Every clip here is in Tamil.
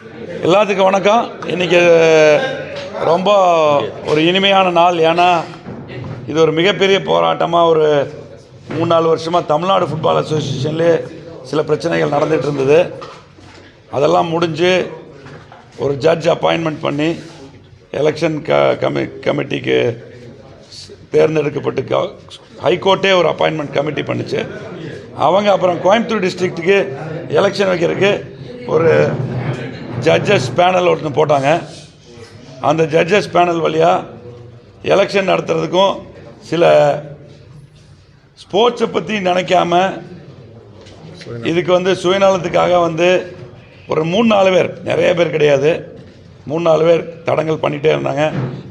எல்லாத்துக்கும் வணக்கம். இன்றைக்கி ரொம்ப ஒரு இனிமையான நாள். ஏன்னா இது ஒரு மிகப்பெரிய போராட்டமாக ஒரு 3-4 வருஷமாக தமிழ்நாடு ஃபுட்பால் அசோசியேஷன்லேயே சில பிரச்சனைகள் நடந்துகிட்டு இருந்தது. அதெல்லாம் முடிஞ்சு ஒரு ஜட்ஜ் அப்பாயின்மெண்ட் பண்ணி எலெக்ஷன் கமிட்டிக்கு தேர்ந்தெடுக்கப்பட்டு ஹைகோர்ட்டே ஒரு அப்பாயின்மெண்ட் கமிட்டி பண்ணிச்சு. அவங்க அப்புறம் கோயம்புத்தூர் டிஸ்ட்ரிக்ட்டுக்கு எலெக்ஷன் வைக்கிறதுக்கு ஒரு ஜட்ஜஸ் பேனல் ஒன்று போட்டாங்க. அந்த ஜட்ஜஸ் பேனல் வழியாக எலெக்ஷன் நடத்துறதுக்கும் சில ஸ்போர்ட்ஸை பற்றி நினைக்காம இதுக்கு சுயநலத்துக்காக ஒரு 3-4 பேர், நிறைய பேர் கிடையாது, 3-4 பேர் தடங்கல் பண்ணிகிட்டே இருந்தாங்க.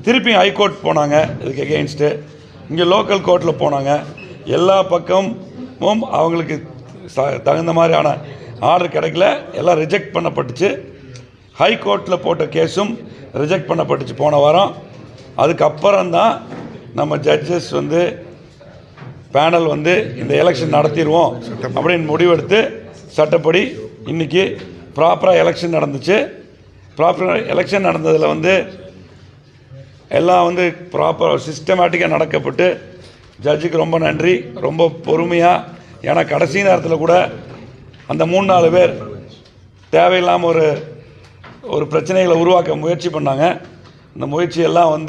திருப்பி ஹைகோர்ட் போனாங்க இதுக்கு எகெயின்ஸ்ட்டு. இங்கே லோக்கல் கோர்ட்டில் போனாங்க. எல்லா பக்கமும் அவங்களுக்கு தகுந்த மாதிரியான ஆர்டர் கிடைக்கல. எல்லாம் ரிஜெக்ட் பண்ணப்பட்டுச்சு. ஹைகோர்ட்டில் போட்ட கேஸும் ரிஜெக்ட் பண்ணப்பட்டுச்சு போன வாரம். அதுக்கப்புறம்தான் நம்ம ஜட்ஜஸ் பேனல் இந்த எலெக்ஷன் நடத்திடுவோம் அப்படின்னு முடிவெடுத்து சட்டப்படி இன்றைக்கி ப்ராப்பராக எலெக்ஷன் நடந்துச்சு. ப்ராப்பராக எலெக்ஷன் நடந்ததில் எல்லாம் ப்ராப்பராக சிஸ்டமேட்டிக்காக நடக்கப்பட்டு ஜட்ஜுக்கு ரொம்ப நன்றி. ரொம்ப பொறுமையாக, ஏன்னா கடைசி நேரத்தில் கூட அந்த 3-4 பேர் தேவையில்லாமல் ஒரு பிரச்சனைகளை உருவாக்க முயற்சி பண்ணாங்க. இந்த முயற்சியெல்லாம்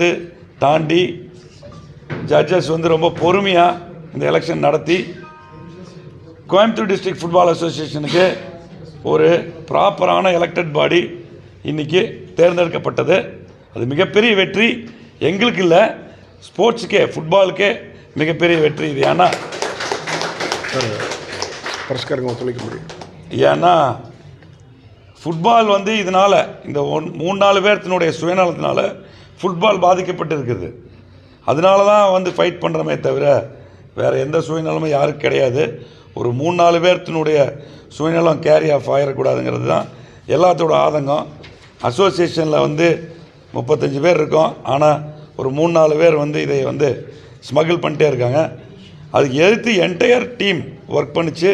தாண்டி ஜட்ஜஸ் ரொம்ப பொறுமையாக இந்த எலெக்ஷன் நடத்தி கோயம்புத்தூர் டிஸ்ட்ரிக்ட் ஃபுட்பால் அசோசியேஷனுக்கு ஒரு ப்ராப்பரான எலெக்டட் பாடி இன்றைக்கி தேர்ந்தெடுக்கப்பட்டது. அது மிகப்பெரிய வெற்றி. எங்களுக்கு இல்லை, ஸ்போர்ட்ஸுக்கே, ஃபுட்பாலுக்கே மிகப்பெரிய வெற்றி இது. ஏன்னா ஒத்துழைக்க முடியும். ஏன்னா ஃபுட்பால் இதனால் இந்த 3-4 பேர்த்தினுடைய சுயநலத்தினால ஃபுட்பால் பாதிக்கப்பட்டு இருக்குது. அதனால தான் ஃபைட் பண்ணுறமே தவிர வேறு எந்த சுயநலமும் யாருக்கு கிடையாது. ஒரு 3-4 பேர்த்தினுடைய சுயநலம் கேரி ஆஃப் ஆகிடக்கூடாதுங்கிறது தான் எல்லாத்தோட ஆதங்கம். அசோசியேஷனில் 35 பேர் இருக்கோம். ஆனால் ஒரு 3-4 பேர் இதை ஸ்மகிள் பண்ணிட்டே இருக்காங்க. அதுக்கு எதிர்த்து என்டையர் டீம் ஒர்க் பண்ணிச்சு.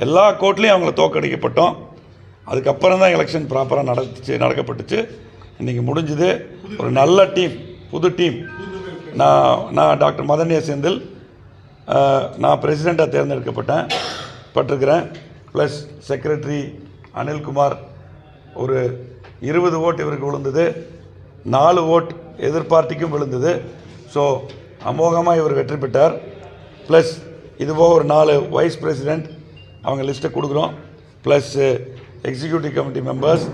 எல்லா கோர்ட்லேயும் அவங்கள தோற்கடிக்கப்பட்டோம். அதுக்கப்புறம் தான் எலெக்ஷன் ப்ராப்பராக நடக்கப்பட்டுச்சு. இன்றைக்கி முடிஞ்சுது. ஒரு நல்ல டீம், புது டீம். நான் டாக்டர் மதன்யா செந்தில், நான் பிரசிடெண்ட்டாக தேர்ந்தெடுக்கப்பட்டிருக்கிறேன். Plus secretary Anilkumar. ஒரு 20 ஓட்டு இவருக்கு விழுந்தது, 4 ஓட் எதிர்பார்ட்டிக்கும் விழுந்தது. ஸோ அமோகமாக இவர் வெற்றி பெற்றார். ப்ளஸ் இதுபோக ஒரு 4 வைஸ் பிரசிடெண்ட் அவங்க லிஸ்ட்டை கொடுக்குறோம். Plus executive committee members.